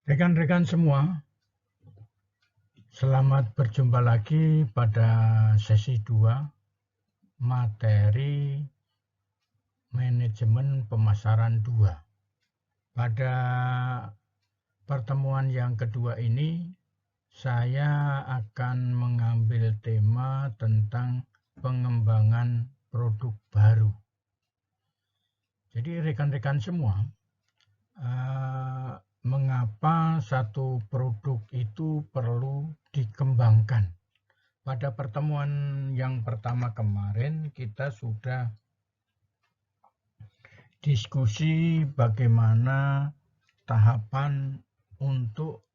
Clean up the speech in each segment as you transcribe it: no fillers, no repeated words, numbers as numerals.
Rekan-rekan semua, selamat berjumpa lagi pada sesi 2 materi manajemen pemasaran 2. Pada pertemuan yang kedua ini, saya akan mengambil tema tentang pengembangan produk baru. Jadi rekan-rekan semua, mengapa satu produk itu perlu dikembangkan? Pada pertemuan yang pertama kemarin kita sudah diskusi bagaimana tahapan untuk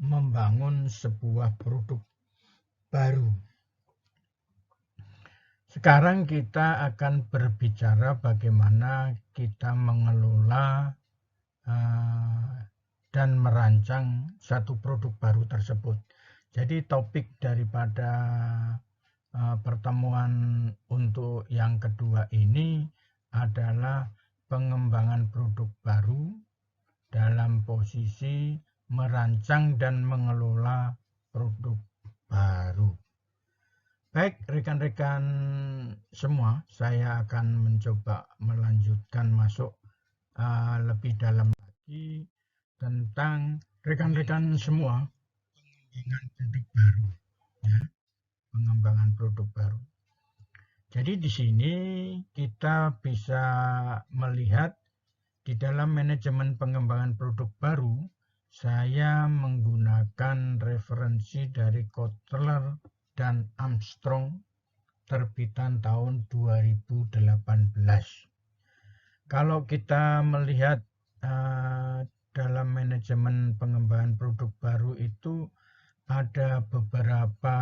membangun sebuah produk baru. Sekarang kita akan berbicara bagaimana kita mengelola dan merancang satu produk baru tersebut. Jadi topik daripada pertemuan untuk yang kedua ini adalah pengembangan produk baru dalam posisi merancang dan mengelola produk baru. Baik rekan-rekan semua, saya akan mencoba melanjutkan masuk lebih dalam lagi tentang rekan-rekan semua pengembangan produk baru, ya, pengembangan produk baru. Jadi di sini kita bisa melihat di dalam manajemen pengembangan produk baru, saya menggunakan referensi dari Kotler dan Armstrong terbitan tahun 2018. Kalau kita melihat dalam manajemen pengembangan produk baru itu ada beberapa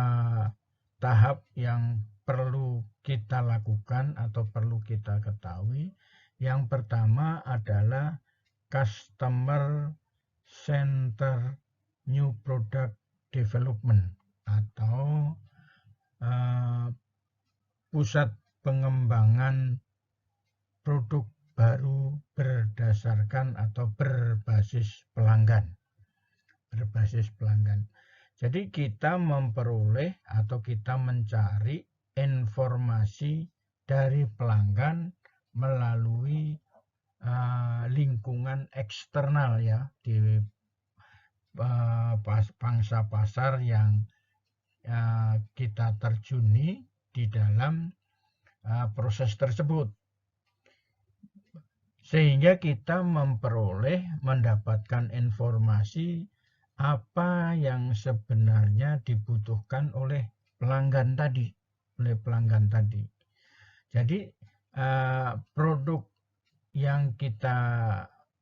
tahap yang perlu kita lakukan atau perlu kita ketahui. Yang pertama adalah Customer Center New Product Development atau pusat pengembangan produk baru berdasarkan atau berbasis pelanggan. Jadi kita memperoleh atau kita mencari informasi dari pelanggan melalui lingkungan eksternal, ya, di pangsa pasar yang kita terjuni di dalam proses tersebut, sehingga kita mendapatkan informasi apa yang sebenarnya dibutuhkan oleh pelanggan tadi. Jadi produk yang kita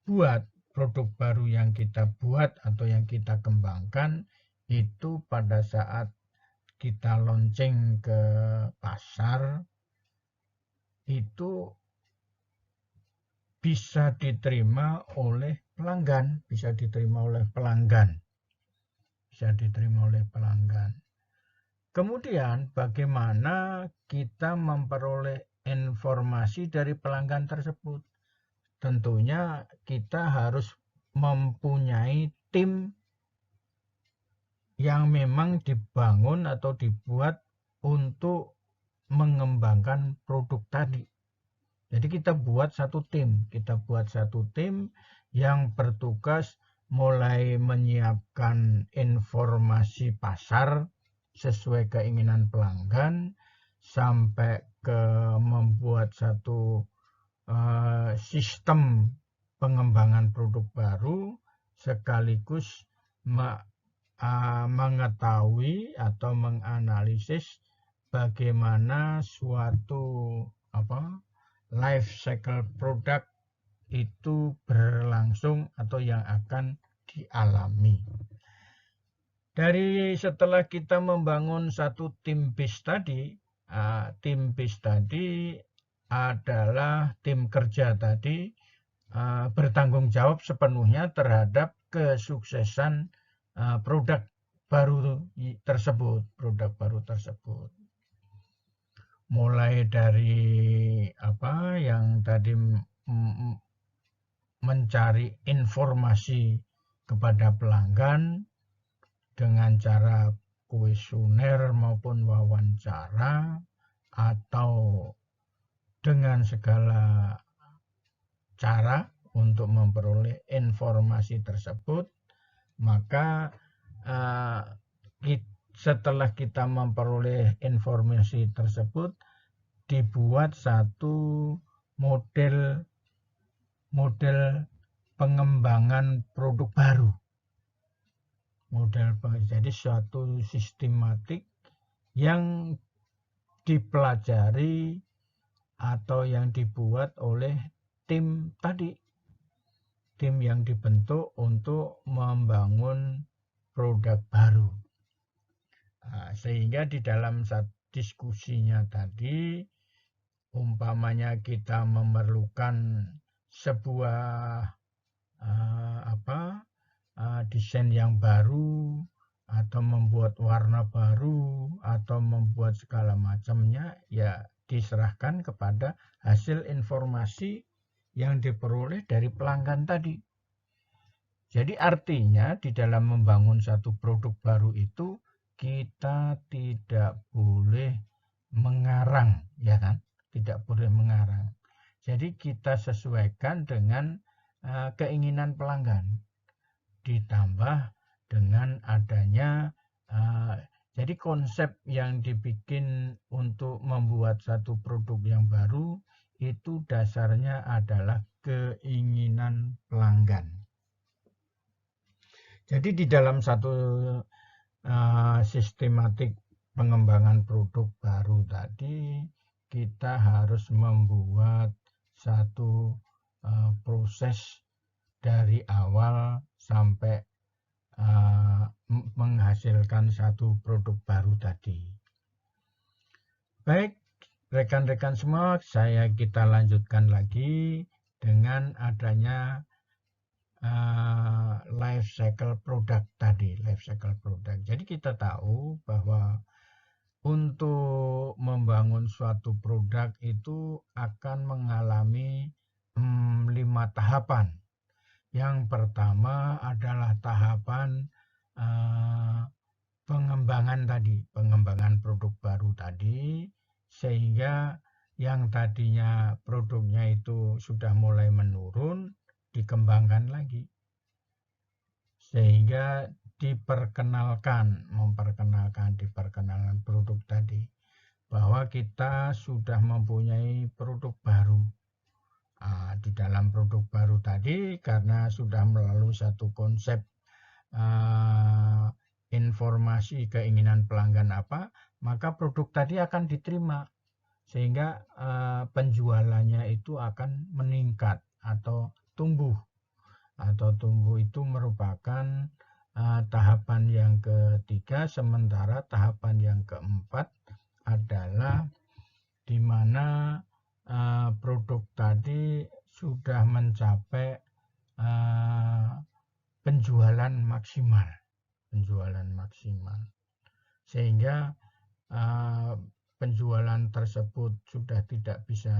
buat, produk baru yang kita buat atau yang kita kembangkan itu pada saat kita launching ke pasar itu bisa diterima oleh pelanggan. Kemudian bagaimana kita memperoleh informasi dari pelanggan tersebut? Tentunya kita harus mempunyai tim yang memang dibangun atau dibuat untuk mengembangkan produk tadi. Jadi kita buat satu tim yang bertugas mulai menyiapkan informasi pasar sesuai keinginan pelanggan sampai ke membuat satu sistem pengembangan produk baru sekaligus mengetahui atau menganalisis bagaimana suatu life cycle produk itu berlangsung atau yang akan dialami. Setelah kita membangun satu tim base tadi, tim base tadi adalah tim kerja tadi bertanggung jawab sepenuhnya terhadap kesuksesan produk baru tersebut. Mulai dari yang tadi mencari informasi kepada pelanggan dengan cara kuesioner maupun wawancara atau dengan segala cara untuk memperoleh informasi tersebut, maka setelah kita memperoleh informasi tersebut, dibuat satu model pengembangan produk baru. Jadi suatu sistematik yang dipelajari atau yang dibuat oleh tim tadi. Tim yang dibentuk untuk membangun produk baru. Sehingga di dalam diskusinya tadi, umpamanya kita memerlukan sebuah desain yang baru, atau membuat warna baru, atau membuat segala macamnya, ya diserahkan kepada hasil informasi yang diperoleh dari pelanggan tadi. Jadi artinya di dalam membangun satu produk baru itu kita tidak boleh mengarang, ya kan? Tidak boleh mengarang. Jadi kita sesuaikan dengan keinginan pelanggan. Ditambah dengan adanya jadi konsep yang dibikin untuk membuat satu produk yang baru itu dasarnya adalah keinginan pelanggan. Jadi di dalam satu sistematik pengembangan produk baru tadi, kita harus membuat satu proses dari awal sampai menghasilkan satu produk baru tadi. Baik, rekan-rekan semua, kita lanjutkan lagi dengan adanya life cycle product tadi, life cycle product. Jadi kita tahu bahwa untuk membangun suatu produk itu akan mengalami 5 tahapan. Yang pertama adalah tahapan pengembangan produk baru tadi, sehingga yang tadinya produknya itu sudah mulai menurun, dikembangkan lagi. Sehingga diperkenalkan produk tadi, bahwa kita sudah mempunyai produk baru. Di dalam produk baru tadi, karena sudah melalui satu konsep informasi keinginan pelanggan apa, maka produk tadi akan diterima, sehingga penjualannya itu akan meningkat atau tumbuh. Itu merupakan tahapan yang ketiga. Sementara tahapan yang keempat adalah di mana produk tadi sudah mencapai penjualan maksimal, sehingga penjualan tersebut sudah tidak bisa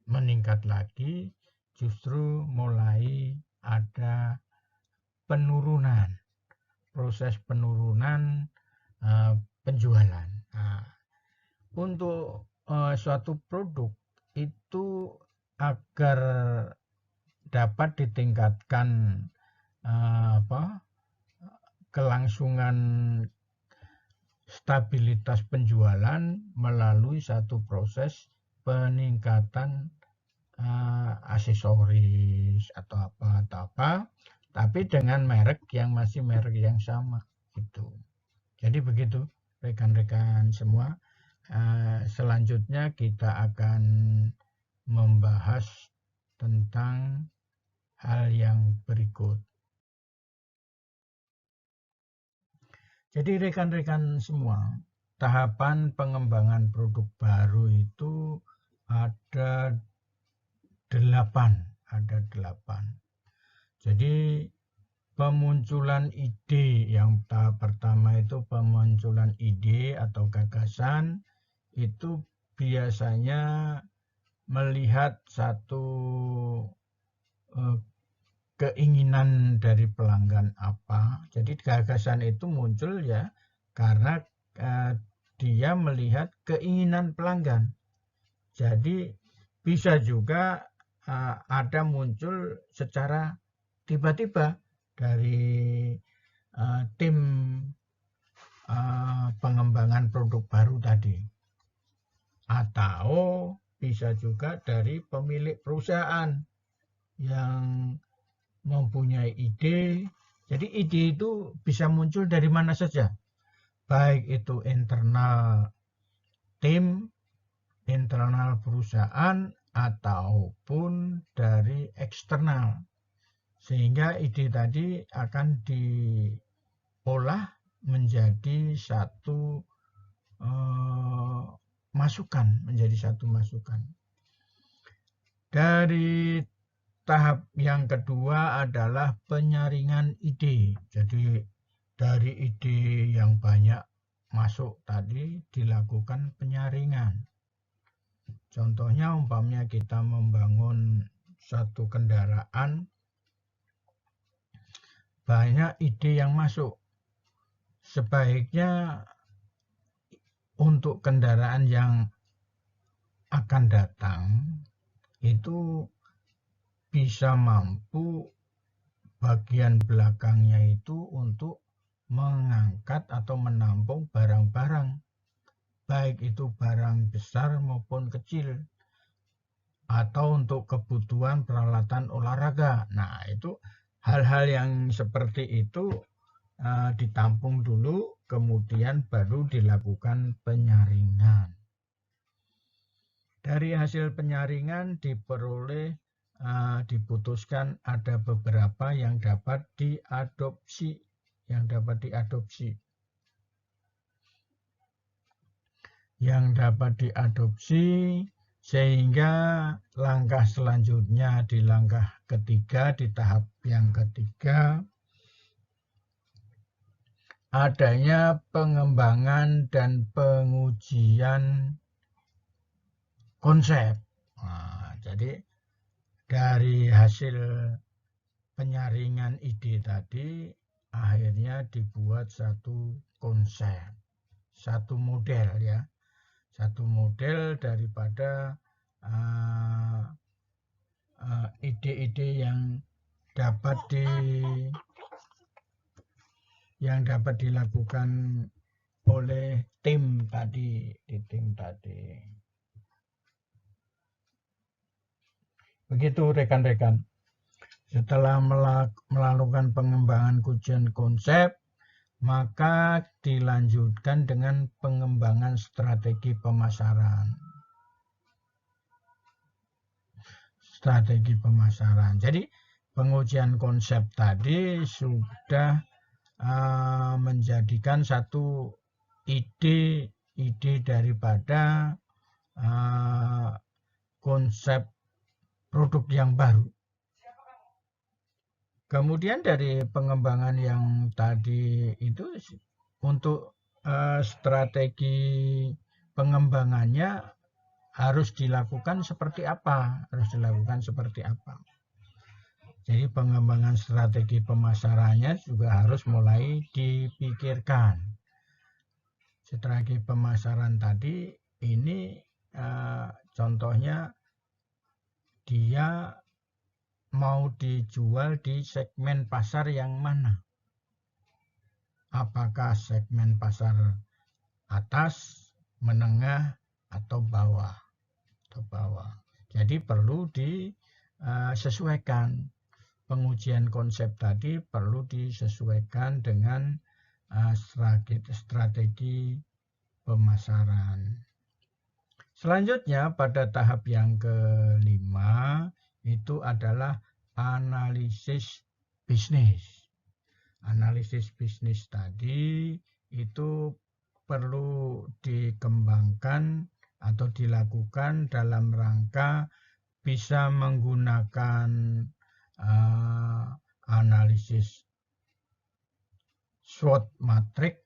meningkat lagi, justru mulai ada penurunan, proses penurunan penjualan. Untuk suatu produk itu agar dapat ditingkatkan kelangsungan stabilitas penjualan melalui satu proses peningkatan aksesoris atau apa, tapi dengan merek yang masih merek yang sama gitu. Jadi begitu rekan-rekan semua. Selanjutnya kita akan membahas tentang hal yang berikut. Jadi rekan-rekan semua, tahapan pengembangan produk baru itu ada 8. Jadi pemunculan ide, yang tahap pertama itu pemunculan ide atau gagasan, itu biasanya melihat satu keinginan dari pelanggan apa. Jadi gagasan itu muncul ya karena dia melihat keinginan pelanggan. Jadi bisa juga ada muncul secara tiba-tiba dari tim pengembangan produk baru tadi. Atau bisa juga dari pemilik perusahaan yang mempunyai ide. Jadi ide itu bisa muncul dari mana saja. Baik itu internal tim, internal perusahaan, ataupun dari eksternal. Sehingga ide tadi akan diolah menjadi satu masukan. Dari tahap yang kedua adalah penyaringan ide. Jadi dari ide yang banyak masuk tadi dilakukan penyaringan. Contohnya umpamanya kita membangun satu kendaraan, banyak ide yang masuk. Sebaiknya untuk kendaraan yang akan datang itu bisa mampu bagian belakangnya itu untuk mengangkat atau menampung barang-barang, baik itu barang besar maupun kecil, atau untuk kebutuhan peralatan olahraga. Nah, itu hal-hal yang seperti itu ditampung dulu, kemudian baru dilakukan penyaringan. Dari hasil penyaringan diputuskan ada beberapa yang dapat diadopsi. Sehingga langkah selanjutnya di langkah ketiga, di tahap yang ketiga, adanya pengembangan dan pengujian konsep. Nah, jadi dari hasil penyaringan ide tadi akhirnya dibuat satu konsep, satu model ya, satu model daripada ide-ide yang dapat dilakukan oleh tim tadi. Begitu rekan-rekan. Setelah melakukan pengembangan kujian konsep, maka dilanjutkan dengan pengembangan strategi pemasaran. Jadi pengujian konsep tadi sudah menjadikan satu ide daripada konsep produk yang baru. Kemudian dari pengembangan yang tadi itu untuk strategi pengembangannya harus dilakukan seperti apa? Jadi pengembangan strategi pemasarannya juga harus mulai dipikirkan. Strategi pemasaran tadi ini contohnya dia mau dijual di segmen pasar yang mana? Apakah segmen pasar atas, menengah, atau bawah? Jadi perlu disesuaikan. Pengujian konsep tadi perlu disesuaikan dengan strategi pemasaran. Selanjutnya pada tahap yang kelima itu adalah analisis bisnis. Analisis bisnis tadi itu perlu dikembangkan atau dilakukan dalam rangka bisa menggunakan analisis SWOT matrix,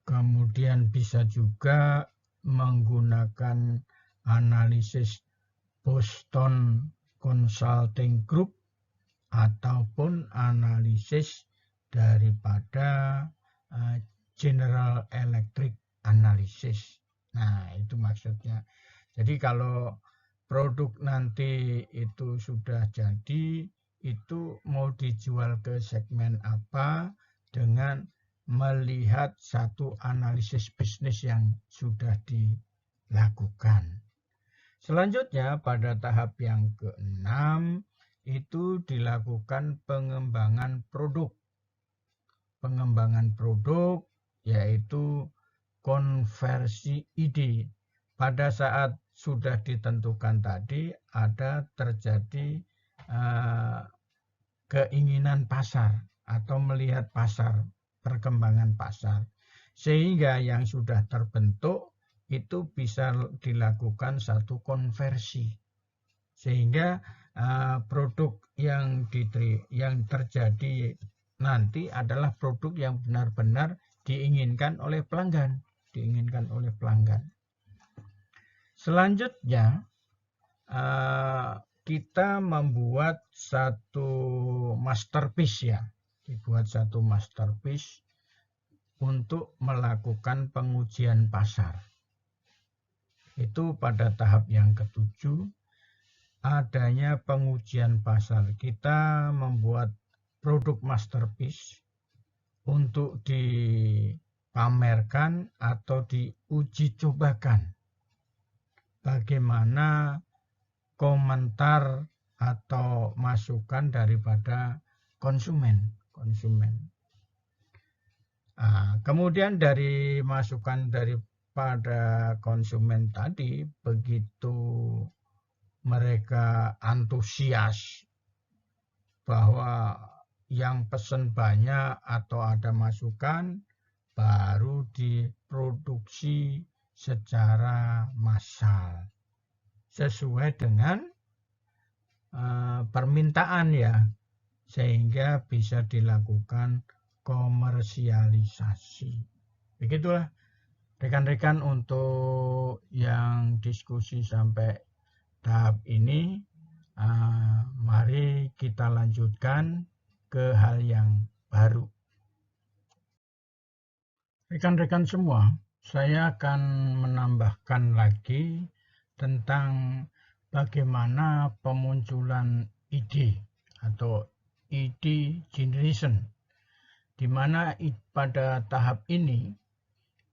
kemudian bisa juga menggunakan analisis Boston Consulting Group ataupun analisis daripada General Electric Analysis. Nah, itu maksudnya. Jadi kalau produk nanti itu sudah jadi, itu mau dijual ke segmen apa dengan melihat satu analisis bisnis yang sudah dilakukan. Selanjutnya pada tahap yang ke-6 itu dilakukan pengembangan produk. Pengembangan produk yaitu konversi ide. Pada saat sudah ditentukan tadi ada terjadi keinginan pasar atau melihat pasar, perkembangan pasar. Sehingga yang sudah terbentuk itu bisa dilakukan satu konversi. Sehingga produk yang terjadi nanti adalah produk yang benar-benar diinginkan oleh pelanggan. Selanjutnya kita membuat satu masterpiece ya. Dibuat satu masterpiece untuk melakukan pengujian pasar. Itu pada tahap yang ke-7 adanya pengujian pasar. Kita membuat produk masterpiece untuk dipamerkan atau diuji cobakan. Bagaimana komentar atau masukan daripada konsumen. Kemudian dari masukan daripada konsumen tadi, begitu mereka antusias bahwa yang pesen banyak atau ada masukan, baru diproduksi secara massal sesuai dengan permintaan ya, sehingga bisa dilakukan komersialisasi. Begitulah rekan-rekan untuk yang diskusi sampai tahap ini. Mari kita lanjutkan ke hal yang baru. Rekan-rekan semua, saya akan menambahkan lagi tentang bagaimana pemunculan ide atau ide generation, di mana pada tahap ini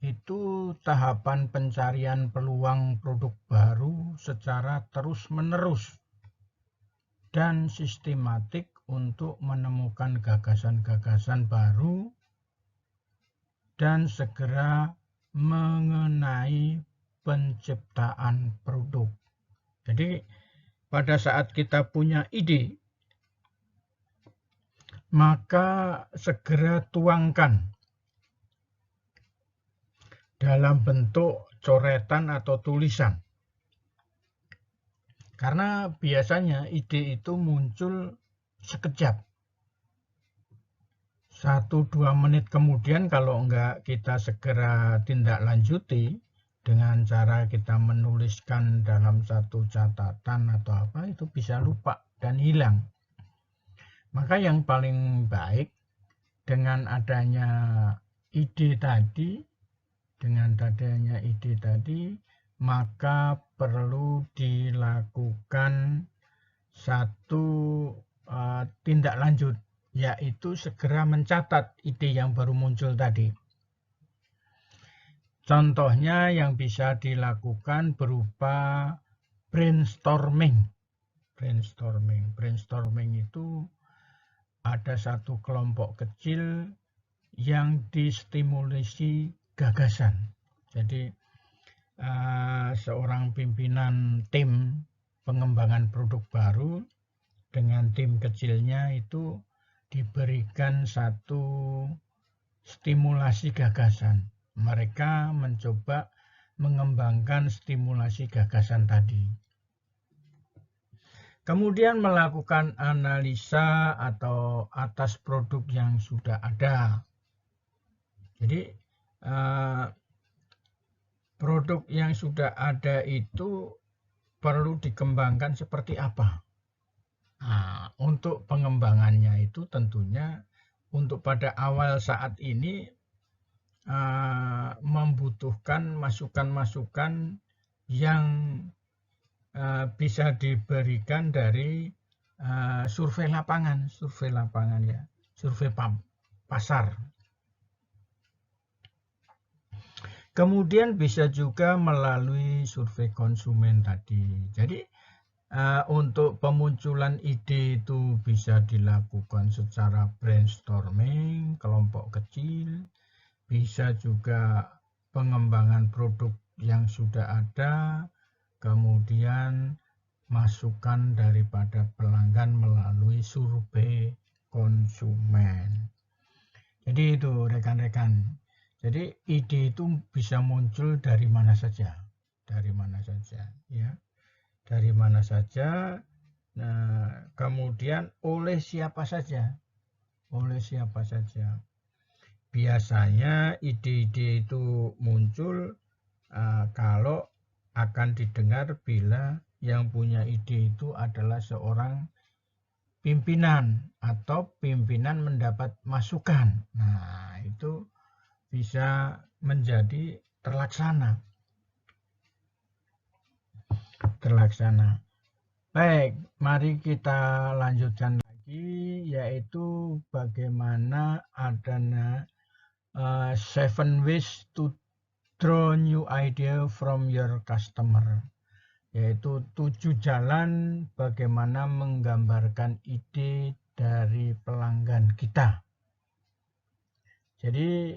itu tahapan pencarian peluang produk baru secara terus-menerus dan sistematik untuk menemukan gagasan-gagasan baru dan segera mengenai penciptaan produk. Jadi pada saat kita punya ide, maka segera tuangkan dalam bentuk coretan atau tulisan. Karena biasanya ide itu muncul sekejap. 1-2 menit kemudian kalau enggak kita segera tindak lanjuti dengan cara kita menuliskan dalam satu catatan atau apa, itu bisa lupa dan hilang. Maka yang paling baik dengan adanya ide tadi, maka perlu dilakukan satu tindak lanjut, yaitu segera mencatat ide yang baru muncul tadi. Contohnya yang bisa dilakukan berupa brainstorming. Brainstorming itu ada satu kelompok kecil yang distimulasi gagasan. Jadi seorang pimpinan tim pengembangan produk baru dengan tim kecilnya itu diberikan satu stimulasi gagasan. Mereka mencoba mengembangkan stimulasi gagasan tadi. Kemudian melakukan analisa atau atas produk yang sudah ada. Jadi produk yang sudah ada itu perlu dikembangkan seperti apa. Nah, untuk pengembangannya itu tentunya untuk pada awal saat ini membutuhkan masukan-masukan yang bisa diberikan dari survei lapangan ya, survei pasar. Kemudian bisa juga melalui survei konsumen tadi. Jadi untuk pemunculan ide itu bisa dilakukan secara brainstorming, kelompok kecil, bisa juga pengembangan produk yang sudah ada, kemudian masukan daripada pelanggan melalui survei konsumen. Jadi itu rekan-rekan. Jadi ide itu bisa muncul dari mana saja, ya, dari mana saja. Nah, kemudian oleh siapa saja, Biasanya ide-ide itu muncul kalau akan didengar bila yang punya ide itu adalah seorang pimpinan atau pimpinan mendapat masukan. Nah, itu bisa menjadi terlaksana. Baik, mari kita lanjutkan lagi, yaitu bagaimana adanya 7 ways to draw new idea from your customer, yaitu 7 jalan bagaimana menggambarkan ide dari pelanggan kita. Jadi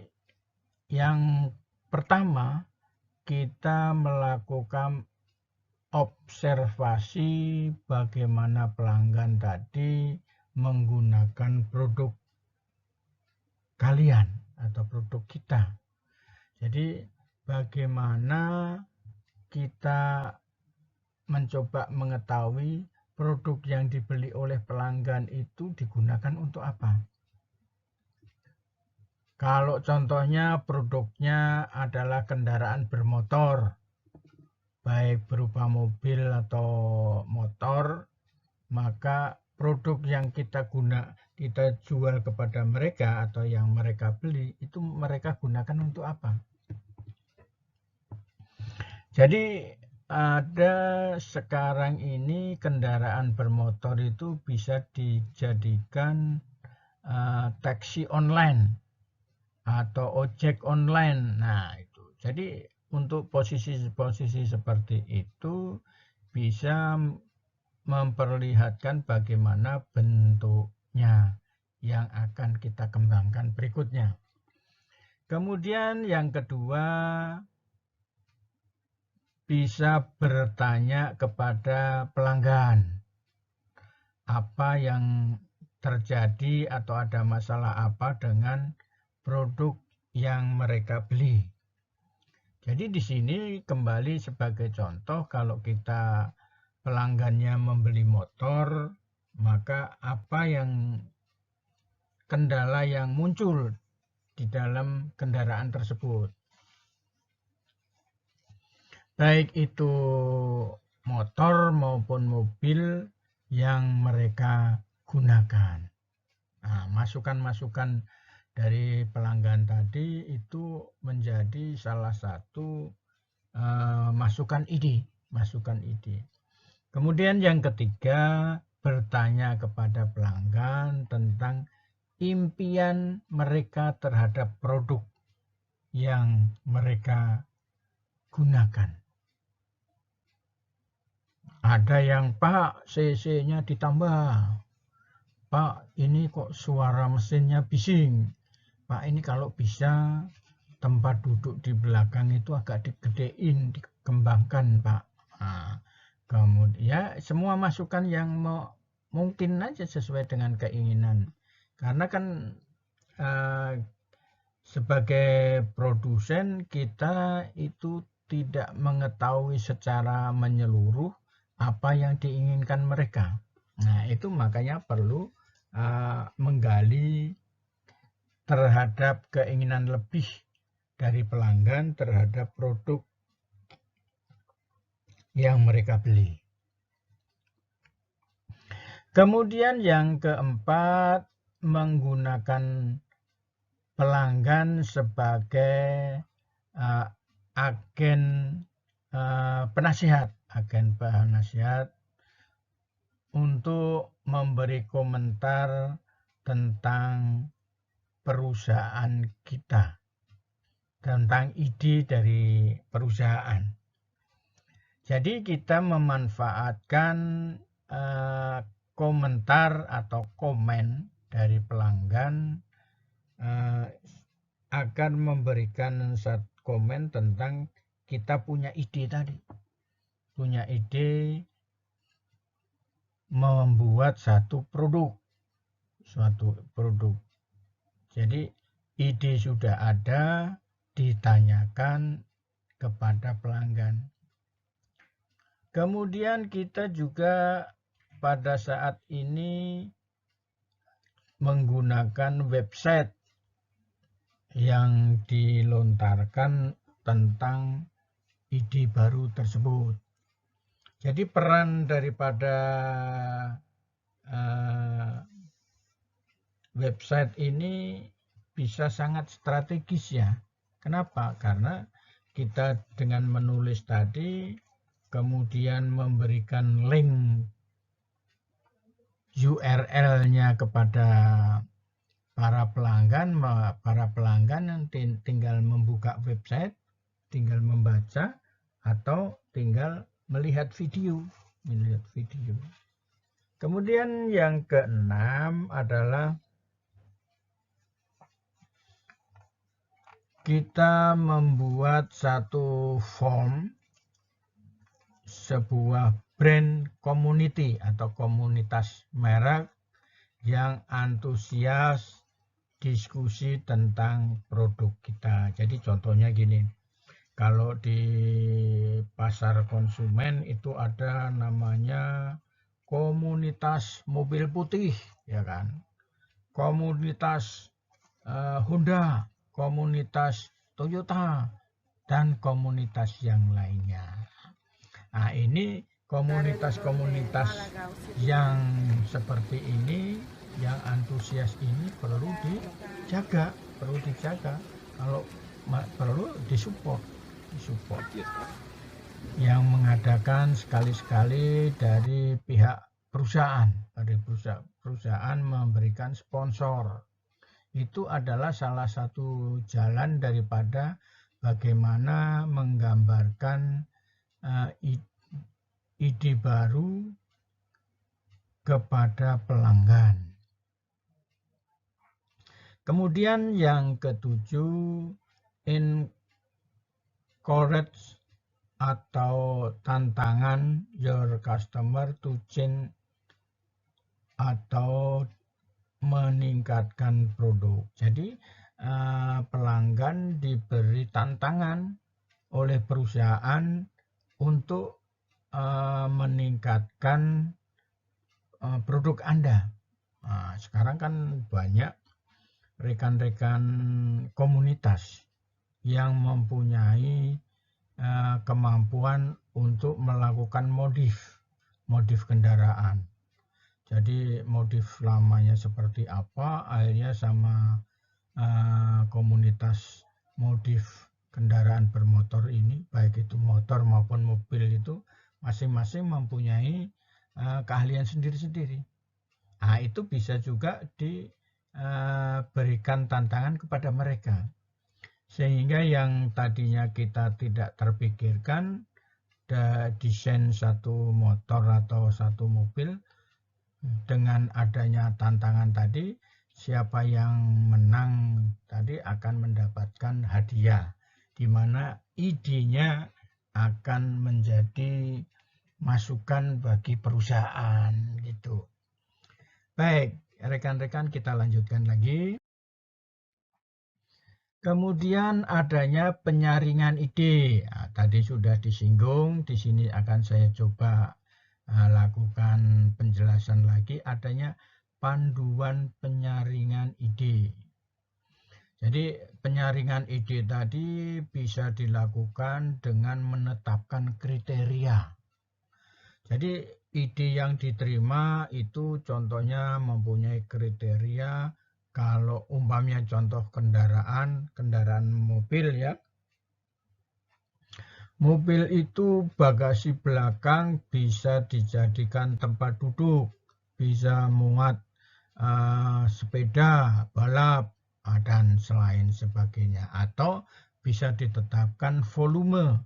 yang pertama, kita melakukan observasi bagaimana pelanggan tadi menggunakan produk kalian atau produk kita. Jadi bagaimana kita mencoba mengetahui produk yang dibeli oleh pelanggan itu digunakan untuk apa. Kalau contohnya produknya adalah kendaraan bermotor, baik berupa mobil atau motor, maka produk yang kita jual kepada mereka atau yang mereka beli itu mereka gunakan untuk apa. Jadi ada sekarang ini kendaraan bermotor itu bisa dijadikan taksi online atau ojek online. Nah, itu. Jadi untuk posisi-posisi seperti itu bisa memperlihatkan bagaimana bentuknya yang akan kita kembangkan berikutnya. Kemudian yang kedua, bisa bertanya kepada pelanggan apa yang terjadi atau ada masalah apa dengan produk yang mereka beli. Jadi di sini kembali sebagai contoh, kalau kita pelanggannya membeli motor, maka apa yang kendala yang muncul di dalam kendaraan tersebut. Baik itu motor maupun mobil yang mereka gunakan. Nah, masukan-masukan dari pelanggan tadi itu menjadi salah satu masukan ide. Kemudian yang ketiga, bertanya kepada pelanggan tentang impian mereka terhadap produk yang mereka gunakan. Ada yang, Pak, cc-nya ditambah. Pak, ini kok suara mesinnya bising. Pak, ini kalau bisa tempat duduk di belakang itu agak digedein, dikembangkan, Pak. Nah, kemudian ya semua masukan yang mungkin aja sesuai dengan keinginan. Karena kan sebagai produsen kita itu tidak mengetahui secara menyeluruh apa yang diinginkan mereka. Nah, itu makanya perlu menggali terhadap keinginan lebih dari pelanggan terhadap produk yang mereka beli. Kemudian yang keempat, menggunakan pelanggan sebagai agen penasihat untuk memberi komentar tentang perusahaan kita, tentang ide dari perusahaan. Jadi kita memanfaatkan komentar atau komen dari pelanggan akan memberikan satu komen tentang kita punya ide tadi. Punya ide membuat suatu produk. Jadi ide sudah ada, ditanyakan kepada pelanggan. Kemudian kita juga pada saat ini menggunakan website yang dilontarkan tentang ide baru tersebut. Jadi peran daripada website ini bisa sangat strategis ya. Kenapa? Karena kita dengan menulis tadi, kemudian memberikan link URL-nya kepada para pelanggan yang tinggal membuka website, tinggal membaca, atau tinggal melihat video. Kemudian yang keenam adalah kita membuat satu form, sebuah brand community atau komunitas merek yang antusias diskusi tentang produk kita. Jadi contohnya gini, kalau di pasar konsumen itu ada namanya komunitas mobil putih, ya kan? Komunitas Honda, komunitas Toyota, dan komunitas yang lainnya. Nah, ini komunitas-komunitas yang seperti ini, yang antusias ini perlu dijaga. Kalau perlu disupport. Yang mengadakan sekali-sekali dari pihak perusahaan, memberikan sponsor. Itu adalah salah satu jalan daripada bagaimana menggambarkan ide baru kepada pelanggan. Kemudian yang ketujuh, encourage atau tantangan your customer to change atau meningkatkan produk. Jadi pelanggan diberi tantangan oleh perusahaan untuk meningkatkan produk Anda. Nah, sekarang kan banyak rekan-rekan komunitas yang mempunyai kemampuan untuk melakukan modif kendaraan. Jadi modif lamanya seperti apa, akhirnya sama komunitas modif kendaraan bermotor ini, baik itu motor maupun mobil, itu masing-masing mempunyai keahlian sendiri-sendiri. Nah, itu bisa juga diberikan tantangan kepada mereka. Sehingga yang tadinya kita tidak terpikirkan, desain satu motor atau satu mobil, dengan adanya tantangan tadi, siapa yang menang tadi akan mendapatkan hadiah, di mana idenya akan menjadi masukan bagi perusahaan gitu. Baik, rekan-rekan, kita lanjutkan lagi. Kemudian adanya penyaringan ide. Nah, tadi sudah disinggung, di sini akan saya coba lakukan penjelasan lagi, adanya panduan penyaringan ide. Jadi penyaringan ide tadi bisa dilakukan dengan menetapkan kriteria. Jadi ide yang diterima itu contohnya mempunyai kriteria, kalau umpamanya contoh kendaraan mobil ya. Mobil itu bagasi belakang bisa dijadikan tempat duduk, bisa muat sepeda, balap, dan selain sebagainya. Atau bisa ditetapkan volume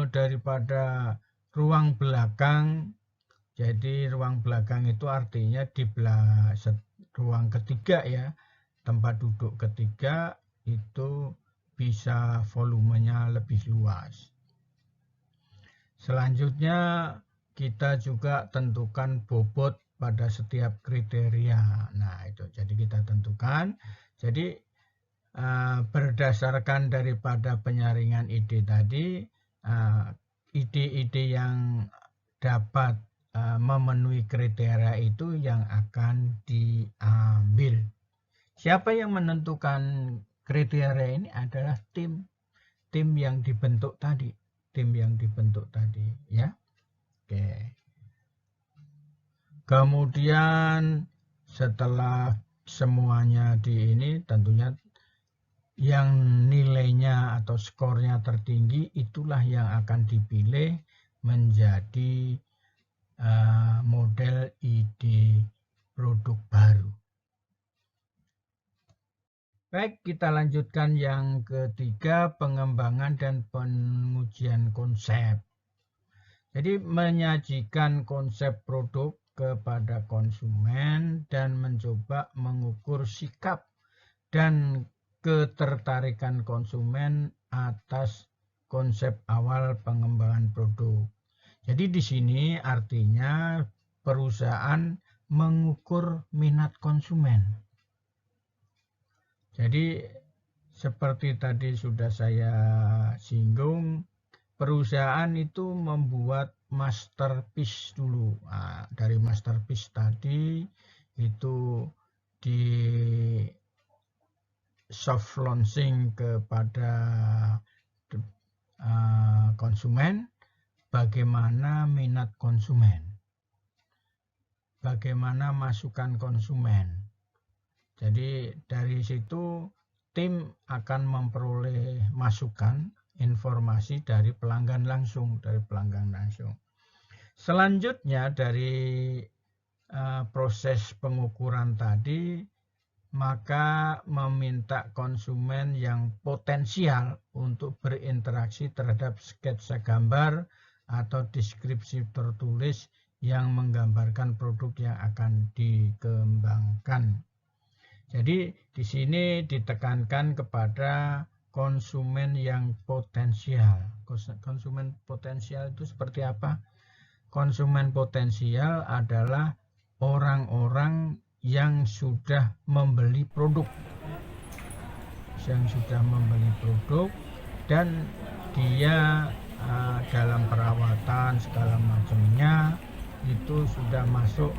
daripada ruang belakang. Jadi ruang belakang itu artinya di ruang ketiga ya, tempat duduk ketiga itu bisa volumenya lebih luas. Selanjutnya kita juga tentukan bobot pada setiap kriteria. Nah itu jadi kita tentukan. Jadi berdasarkan daripada penyaringan ide tadi, ide-ide yang dapat memenuhi kriteria itu yang akan diambil. Siapa yang menentukan kriteria ini adalah tim yang dibentuk tadi, ya. Oke. Kemudian setelah semuanya di ini, tentunya yang nilainya atau skornya tertinggi itulah yang akan dipilih menjadi model ide produk baru. Baik, kita lanjutkan yang ketiga, pengembangan dan pengujian konsep. Jadi menyajikan konsep produk kepada konsumen dan mencoba mengukur sikap dan ketertarikan konsumen atas konsep awal pengembangan produk. Jadi di sini artinya perusahaan mengukur minat konsumen. Jadi seperti tadi sudah saya singgung, perusahaan itu membuat masterpiece dulu. Nah, dari masterpiece tadi itu di soft launching kepada konsumen, bagaimana minat konsumen, bagaimana masukan konsumen. Jadi dari situ tim akan memperoleh masukan, informasi dari pelanggan langsung, Selanjutnya dari proses pengukuran tadi, maka meminta konsumen yang potensial untuk berinteraksi terhadap sketsa gambar atau deskripsi tertulis yang menggambarkan produk yang akan dikembangkan. Jadi di sini ditekankan kepada konsumen yang potensial. Konsumen potensial itu seperti apa? Konsumen potensial adalah orang-orang yang sudah membeli produk. Dan dia dalam perawatan segala macamnya itu sudah masuk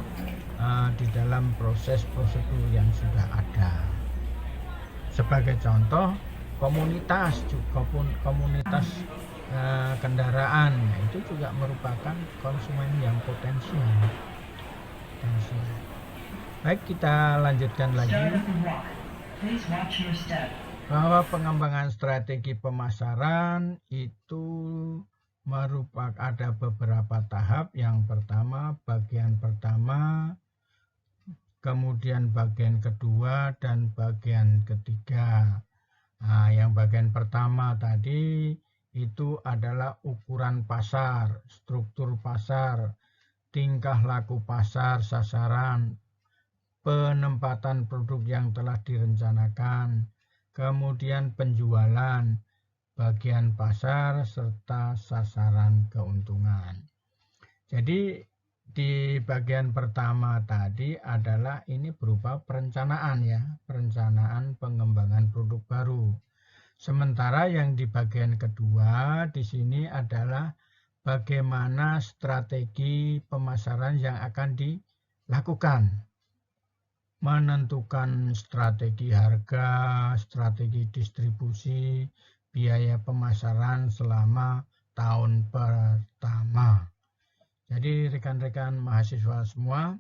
di dalam proses prosedur yang sudah ada. Sebagai contoh, komunitas kendaraan itu juga merupakan konsumen yang potensial. Baik, kita lanjutkan lagi. Bahwa pengembangan strategi pemasaran itu ada beberapa tahap. Yang pertama, bagian pertama, kemudian bagian kedua, dan bagian ketiga. Nah, yang bagian pertama tadi itu adalah ukuran pasar, struktur pasar, tingkah laku pasar, sasaran, penempatan produk yang telah direncanakan, kemudian penjualan, bagian pasar, serta sasaran keuntungan. Jadi di bagian pertama tadi adalah ini berupa perencanaan ya, perencanaan pengembangan produk baru. Sementara yang di bagian kedua di sini adalah bagaimana strategi pemasaran yang akan dilakukan. Menentukan strategi harga, strategi distribusi, biaya pemasaran selama tahun pertama. Jadi rekan-rekan mahasiswa semua,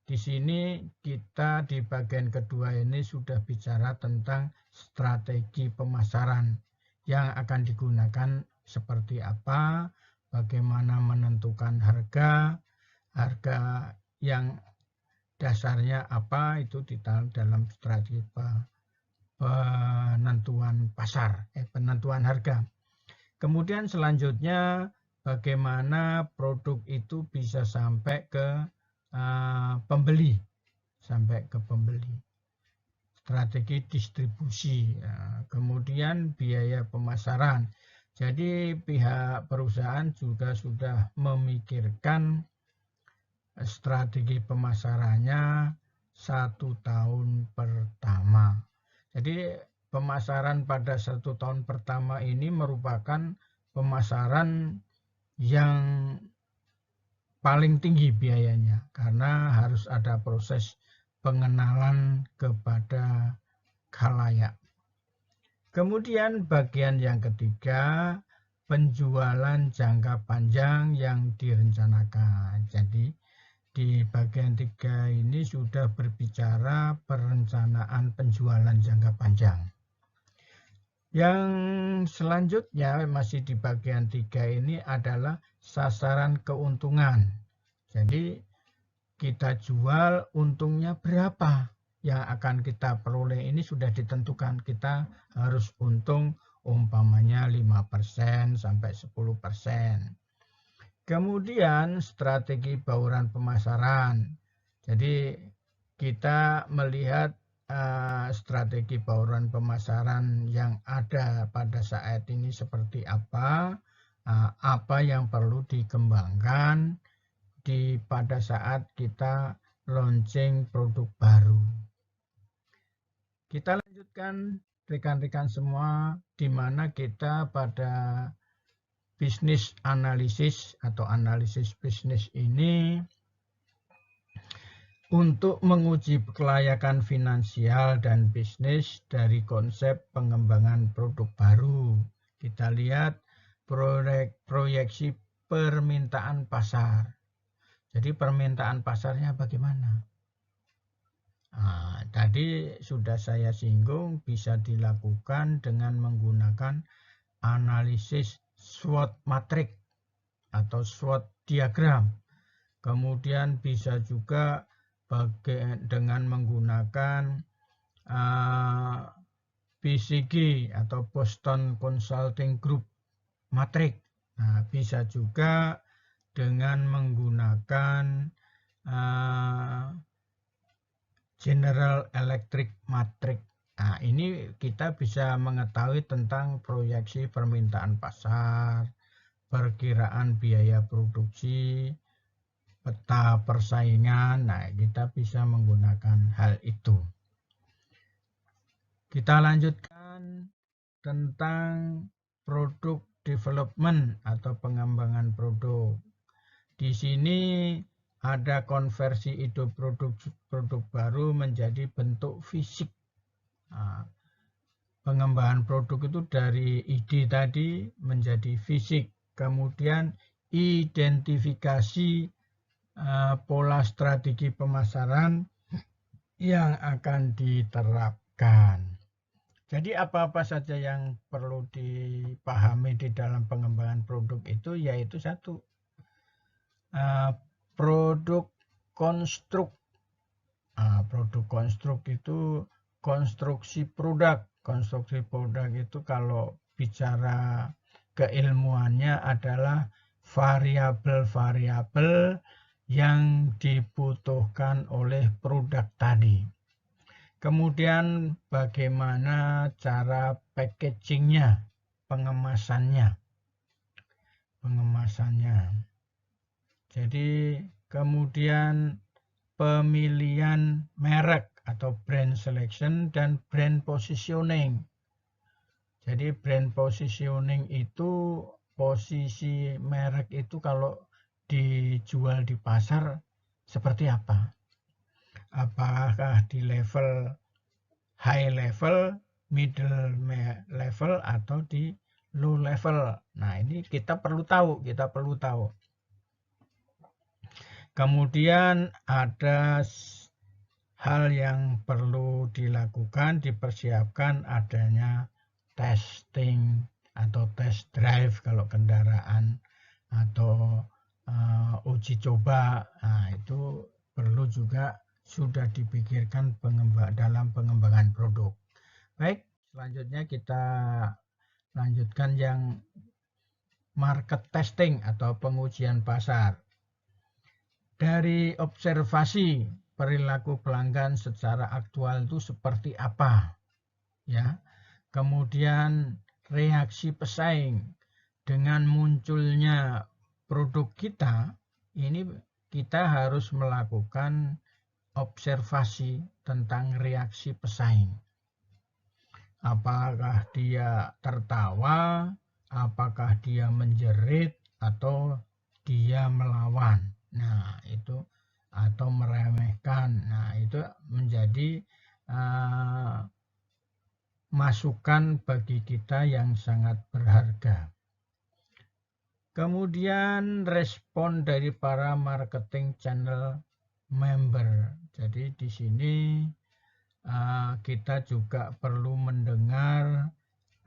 di sini kita di bagian kedua ini sudah bicara tentang strategi pemasaran yang akan digunakan seperti apa, bagaimana menentukan harga yang dasarnya apa, itu di dalam strategi penentuan harga. Kemudian selanjutnya bagaimana produk itu bisa sampai ke pembeli, strategi distribusi, kemudian biaya pemasaran. Jadi pihak perusahaan juga sudah memikirkan strategi pemasarannya 1 tahun pertama. Jadi pemasaran pada 1 tahun pertama ini merupakan pemasaran yang paling tinggi biayanya karena harus ada proses pengenalan kepada khalayak. Kemudian bagian yang ketiga, penjualan jangka panjang yang direncanakan. Jadi di bagian 3 ini sudah berbicara perencanaan penjualan jangka panjang. Yang selanjutnya masih di bagian 3 ini adalah sasaran keuntungan. Jadi kita jual, untungnya berapa yang akan kita peroleh ini sudah ditentukan. Kita harus untung umpamanya 5% sampai 10%. Kemudian strategi bauran pemasaran. Jadi kita melihat strategi bauran pemasaran yang ada pada saat ini seperti apa yang perlu dikembangkan pada saat kita launching produk baru. Kita lanjutkan rekan-rekan semua, di mana kita pada bisnis analisis atau analisis bisnis ini untuk menguji kelayakan finansial dan bisnis dari konsep pengembangan produk baru. Kita lihat proyeksi permintaan pasar. Jadi permintaan pasarnya bagaimana? Tadi sudah saya singgung, bisa dilakukan dengan menggunakan analisis SWOT matrix atau SWOT diagram. Kemudian bisa juga dengan menggunakan BCG atau Boston Consulting Group matrix. Bisa juga dengan menggunakan General Electric matrix. Ini kita bisa mengetahui tentang proyeksi permintaan pasar, perkiraan biaya produksi, peta persaingan. Kita bisa menggunakan hal itu. Kita lanjutkan tentang produk development atau pengembangan produk. Di sini ada konversi ide produk baru menjadi bentuk fisik. Pengembangan produk itu dari ide tadi menjadi fisik. Kemudian identifikasi pola strategi pemasaran yang akan diterapkan. Jadi apa-apa saja yang perlu dipahami di dalam pengembangan produk itu, yaitu satu, produk konstruk. Produk konstruk itu konstruksi produk. Konstruksi produk itu kalau bicara keilmuannya adalah variabel-variabel yang dibutuhkan oleh produk tadi. Kemudian bagaimana cara packagingnya, pengemasannya. Jadi kemudian pemilihan merek atau brand selection dan brand positioning. Jadi brand positioning itu posisi merek itu kalau dijual di pasar seperti apa? Apakah di level high level, middle level, atau di low level? Ini kita perlu tahu. Kemudian ada hal yang perlu dilakukan, dipersiapkan adanya testing atau test drive kalau kendaraan atau uji coba. Nah, itu perlu juga sudah dipikirkan dalam pengembangan produk. Baik, selanjutnya kita lanjutkan yang market testing atau pengujian pasar. Dari observasi perilaku pelanggan secara aktual itu seperti apa, ya. Kemudian reaksi pesaing dengan munculnya produk kita, ini kita harus melakukan observasi tentang reaksi pesaing. Apakah dia tertawa, apakah dia menjerit, atau dia melawan. Nah, itu atau meremehkan. Nah, itu menjadi masukan bagi kita yang sangat berharga. Kemudian respon dari para marketing channel member. Jadi di sini kita juga perlu mendengar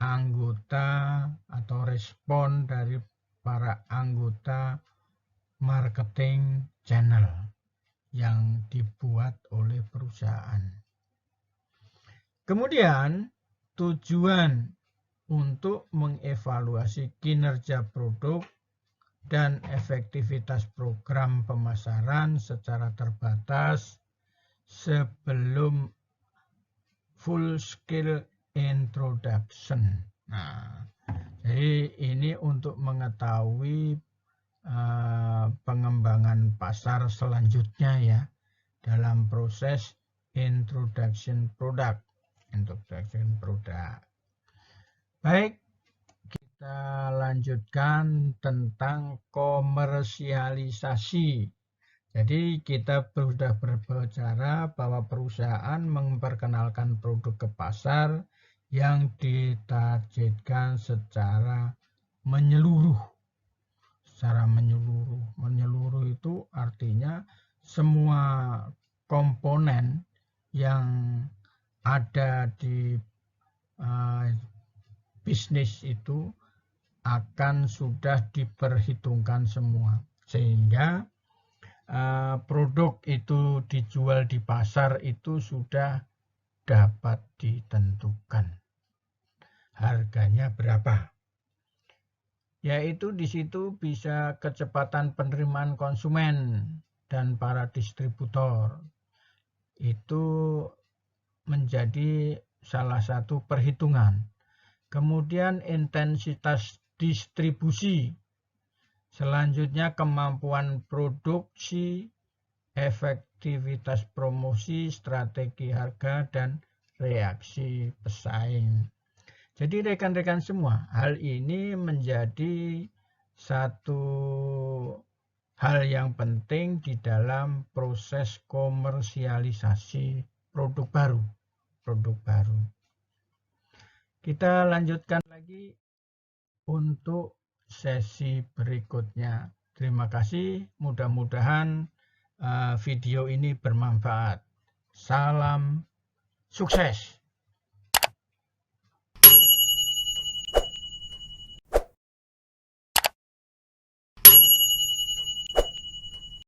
anggota atau respon dari para anggota marketing channel yang dibuat oleh perusahaan. Kemudian tujuan untuk mengevaluasi kinerja produk dan efektivitas program pemasaran secara terbatas sebelum full scale introduction. Nah, jadi ini untuk mengetahui pengembangan pasar selanjutnya ya dalam proses introduction product. Baik, kita lanjutkan tentang komersialisasi. Jadi kita sudah berbicara bahwa perusahaan memperkenalkan produk ke pasar yang ditargetkan secara menyeluruh. Menyeluruh itu artinya semua komponen yang ada di bisnis itu akan sudah diperhitungkan semua. Sehingga produk itu dijual di pasar itu sudah dapat ditentukan. Harganya berapa? Yaitu di situ bisa kecepatan penerimaan konsumen dan para distributor. Itu menjadi salah satu perhitungan. Kemudian intensitas distribusi. Selanjutnya kemampuan produksi, efektivitas promosi, strategi harga, dan reaksi pesaing. Jadi rekan-rekan semua, hal ini menjadi satu hal yang penting di dalam proses komersialisasi produk baru. Kita lanjutkan lagi untuk sesi berikutnya. Terima kasih, mudah-mudahan video ini bermanfaat. Salam sukses.